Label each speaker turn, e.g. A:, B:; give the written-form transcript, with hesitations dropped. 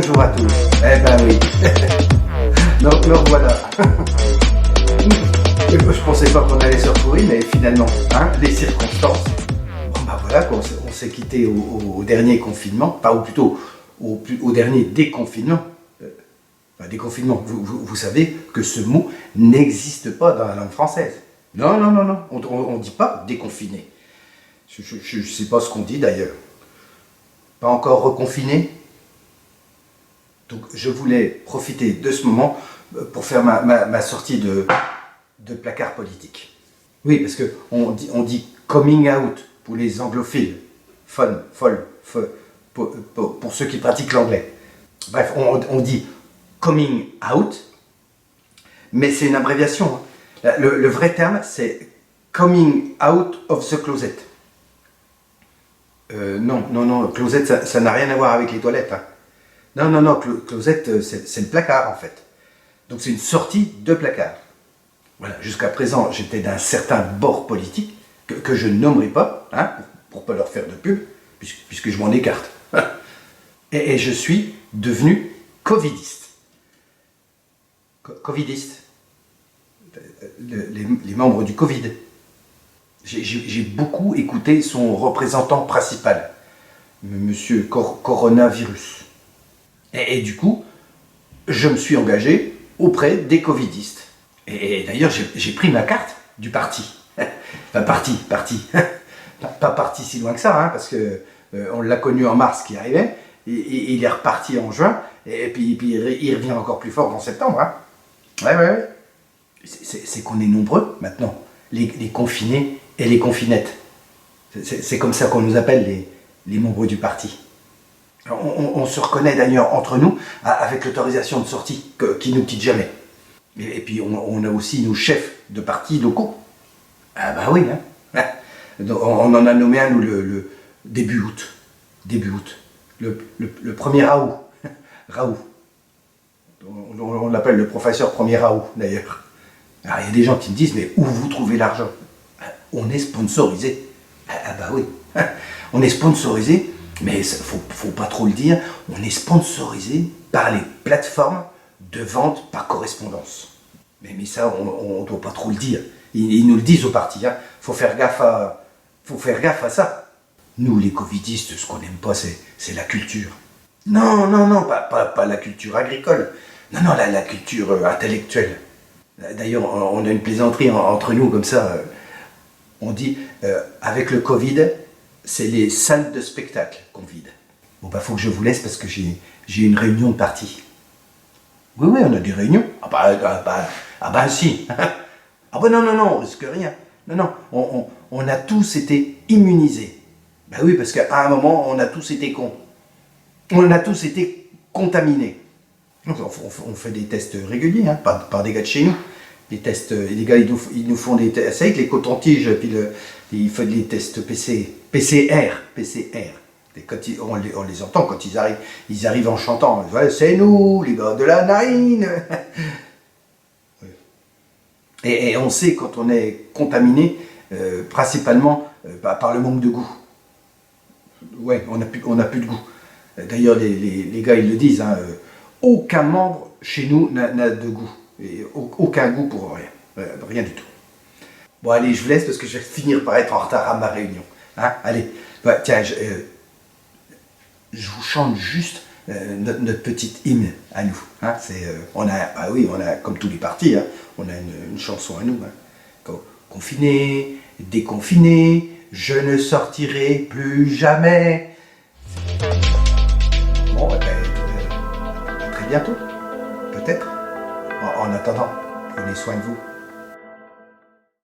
A: Bonjour à tous. Eh ben oui. Donc voilà. Je pensais pas qu'on allait se retrouver, mais finalement, hein, les circonstances. Bon bah voilà, on s'est quitté au dernier confinement, pas ou plutôt au dernier déconfinement. Enfin, déconfinement, vous savez que ce mot n'existe pas dans la langue française. Non, on ne dit pas déconfiné. Je ne sais pas ce qu'on dit d'ailleurs. Pas encore reconfiné. Donc je voulais profiter de ce moment pour faire ma sortie de placard politique. Oui, parce qu'on dit coming out pour les anglophiles. Pour ceux qui pratiquent l'anglais. Bref, on dit coming out, mais c'est une abréviation. Le vrai terme, c'est coming out of the closet. Non, closet, ça n'a rien à voir avec les toilettes. Hein. Non, closet, c'est le placard en fait. Donc c'est une sortie de placard. Voilà, jusqu'à présent, j'étais d'un certain bord politique que je ne nommerai pas, hein, pour ne pas leur faire de pub, puisque je m'en écarte. Et je suis devenu covidiste. Covidiste. Les membres du Covid. J'ai beaucoup écouté son représentant principal, Monsieur Coronavirus. Et du coup, je me suis engagé auprès des covidistes. Et d'ailleurs, j'ai pris ma carte du parti. Enfin, parti. Pas parti si loin que ça, hein, parce que on l'a connu en mars qui arrivait, et il est reparti en juin, et puis il revient encore plus fort en septembre. Hein. Ouais. C'est qu'on est nombreux maintenant, les confinés et les confinettes. C'est comme ça qu'on nous appelle les membres du parti. On se reconnaît d'ailleurs entre nous avec l'autorisation de sortie qui ne nous quitte jamais. Et puis on a aussi nos chefs de partis locaux. Ah bah oui, hein. On en a nommé un, nous, le début août. Le premier Raoult. Raoult. On l'appelle le professeur premier Raoult, d'ailleurs. Alors il y a des gens qui me disent, mais où vous trouvez l'argent? On est sponsorisé. Ah bah oui. On est sponsorisé, mais faut pas trop le dire, on est sponsorisé par les plateformes de vente par correspondance. Mais ça, on ne doit pas trop le dire. Ils nous le disent au parti. Hein. Faut faire gaffe à ça. Nous, les covidistes, ce qu'on n'aime pas, c'est la culture. Non, pas la culture agricole. Non, la culture intellectuelle. D'ailleurs, on a une plaisanterie entre nous comme ça. On dit, avec le Covid, c'est les salles de spectacle qu'on vide. Bon, bah, faut que je vous laisse parce que j'ai une réunion de parti. Oui, on a des réunions. Ah bah si. Ah bah non, on risque rien. Non, on a tous été immunisés. Bah oui, parce qu'à un moment, on a tous été cons. On a tous été contaminés. Donc, on fait des tests réguliers, hein, par des gars de chez nous. Les tests, les gars, ils nous font des tests avec les cotons-tiges, puis ils font des tests PCR. Et quand on les entend quand ils arrivent en chantant. Voilà, c'est nous, les gars de la narine. Et on sait quand on est contaminé, principalement par le manque de goût. Ouais, on n'a plus de goût. D'ailleurs, les gars, ils le disent, hein, aucun membre chez nous n'a de goût. Et aucun goût pour rien. Rien du tout. Bon, allez, je vous laisse parce que je vais finir par être en retard à ma réunion. Hein, allez, bah, tiens, je vous chante juste notre petite hymne à nous. Hein, on a, comme tous les partis, hein, on a une chanson à nous. Hein. Confiné, déconfiné, je ne sortirai plus jamais. Bon, à très bientôt, peut-être. En attendant, prenez soin de vous.